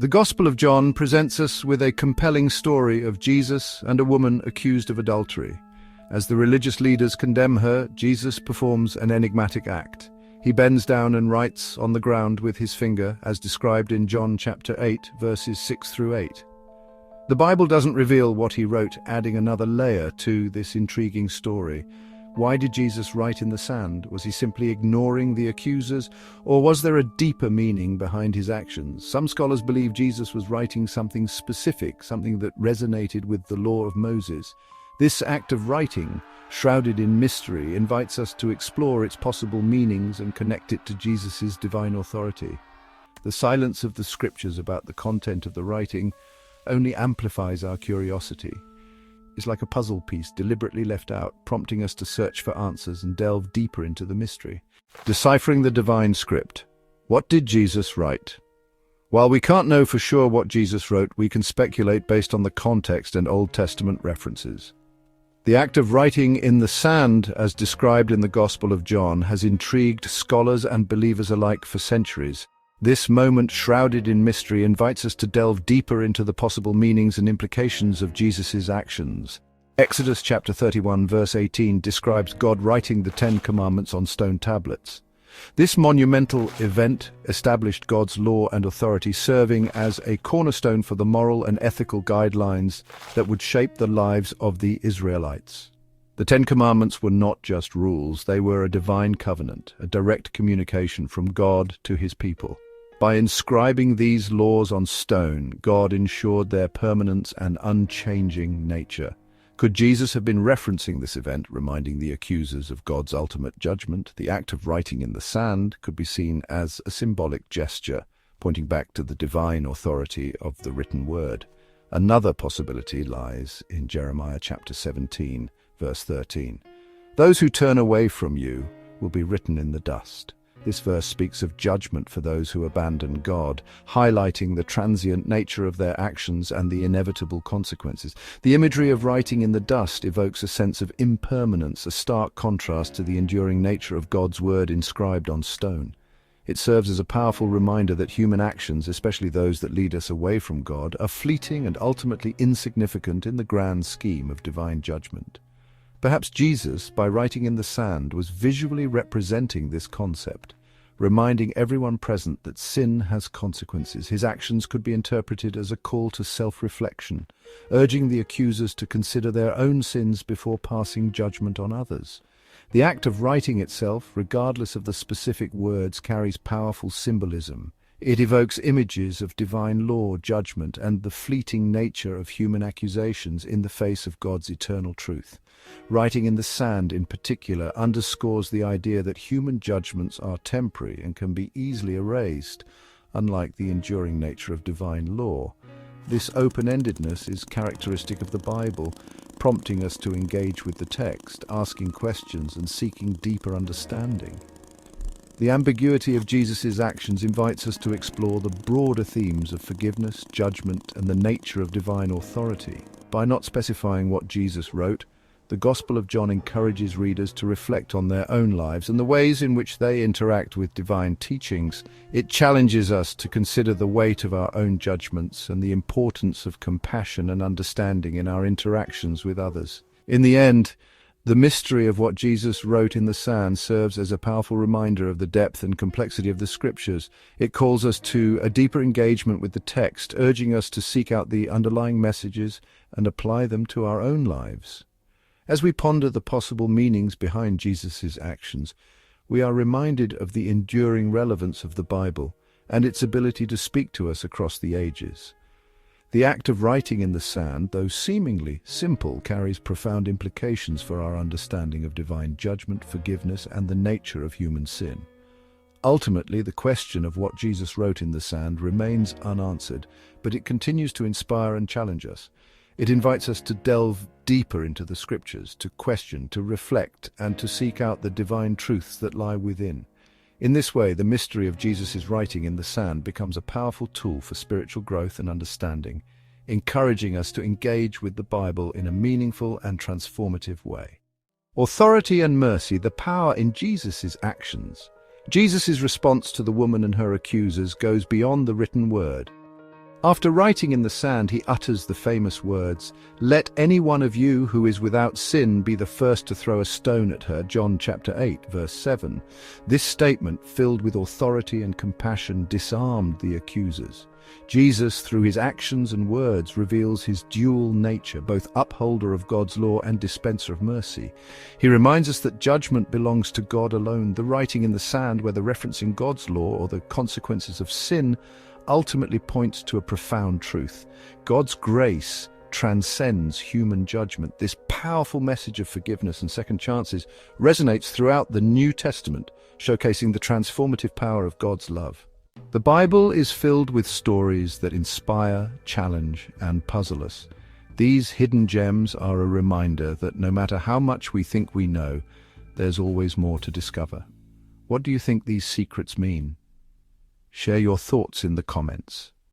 The Gospel of John presents us with a compelling story of Jesus and a woman accused of adultery. As the religious leaders condemn her, Jesus performs an enigmatic act. He bends down and writes on the ground with his finger, as described in John chapter 8, verses 6 through 8. The Bible doesn't reveal what he wrote, adding another layer to this intriguing story. Why did Jesus write in the sand? Was he simply ignoring the accusers, or was there a deeper meaning behind his actions? Some scholars believe Jesus was writing something specific, something that resonated with the law of Moses. This act of writing, shrouded in mystery, invites us to explore its possible meanings and connect it to Jesus' divine authority. The silence of the scriptures about the content of the writing only amplifies our curiosity. It's like a puzzle piece deliberately left out, prompting us to search for answers and delve deeper into the mystery. Deciphering the divine script. What did Jesus write? While we can't know for sure what Jesus wrote, we can speculate based on the context and Old Testament references. The act of writing in the sand, as described in the Gospel of John, has intrigued scholars and believers alike for centuries. This moment, shrouded in mystery, invites us to delve deeper into the possible meanings and implications of Jesus' actions. Exodus chapter 31 verse 18 describes God writing the Ten Commandments on stone tablets. This monumental event established God's law and authority, serving as a cornerstone for the moral and ethical guidelines that would shape the lives of the Israelites. The Ten Commandments were not just rules, they were a divine covenant, a direct communication from God to his people. By inscribing these laws on stone, God ensured their permanence and unchanging nature. Could Jesus have been referencing this event, reminding the accusers of God's ultimate judgment? The act of writing in the sand could be seen as a symbolic gesture, pointing back to the divine authority of the written word. Another possibility lies in Jeremiah chapter 17, verse 13. Those who turn away from you will be written in the dust. This verse speaks of judgment for those who abandon God, highlighting the transient nature of their actions and the inevitable consequences. The imagery of writing in the dust evokes a sense of impermanence, a stark contrast to the enduring nature of God's word inscribed on stone. It serves as a powerful reminder that human actions, especially those that lead us away from God, are fleeting and ultimately insignificant in the grand scheme of divine judgment. Perhaps Jesus, by writing in the sand, was visually representing this concept, reminding everyone present that sin has consequences. His actions could be interpreted as a call to self-reflection, urging the accusers to consider their own sins before passing judgment on others. The act of writing itself, regardless of the specific words, carries powerful symbolism. It evokes images of divine law, judgment, and the fleeting nature of human accusations in the face of God's eternal truth. Writing in the sand, in particular, underscores the idea that human judgments are temporary and can be easily erased, unlike the enduring nature of divine law. This open-endedness is characteristic of the Bible, prompting us to engage with the text, asking questions and seeking deeper understanding. The ambiguity of Jesus' actions invites us to explore the broader themes of forgiveness, judgment, and the nature of divine authority. By not specifying what Jesus wrote, the Gospel of John encourages readers to reflect on their own lives and the ways in which they interact with divine teachings. It challenges us to consider the weight of our own judgments and the importance of compassion and understanding in our interactions with others. In the end, the mystery of what Jesus wrote in the sand serves as a powerful reminder of the depth and complexity of the Scriptures. It calls us to a deeper engagement with the text, urging us to seek out the underlying messages and apply them to our own lives. As we ponder the possible meanings behind Jesus' actions, we are reminded of the enduring relevance of the Bible and its ability to speak to us across the ages. The act of writing in the sand, though seemingly simple, carries profound implications for our understanding of divine judgment, forgiveness, and the nature of human sin. Ultimately, the question of what Jesus wrote in the sand remains unanswered, but it continues to inspire and challenge us. It invites us to delve deeper into the Scriptures, to question, to reflect, and to seek out the divine truths that lie within. In this way, the mystery of Jesus' writing in the sand becomes a powerful tool for spiritual growth and understanding, encouraging us to engage with the Bible in a meaningful and transformative way. Authority and mercy, the power in Jesus' actions. Jesus' response to the woman and her accusers goes beyond the written word. After writing in the sand, he utters the famous words, "Let any one of you who is without sin be the first to throw a stone at her," John chapter 8, verse 7. This statement, filled with authority and compassion, disarmed the accusers. Jesus, through his actions and words, reveals his dual nature, both upholder of God's law and dispenser of mercy. He reminds us that judgment belongs to God alone. The writing in the sand, whether referencing God's law or the consequences of sin, ultimately points to a profound truth. God's grace transcends human judgment. This powerful message of forgiveness and second chances resonates throughout the New Testament, showcasing the transformative power of God's love. The Bible is filled with stories that inspire, challenge, and puzzle us. These hidden gems are a reminder that no matter how much we think we know, there's always more to discover. What do you think these secrets mean? Share your thoughts in the comments.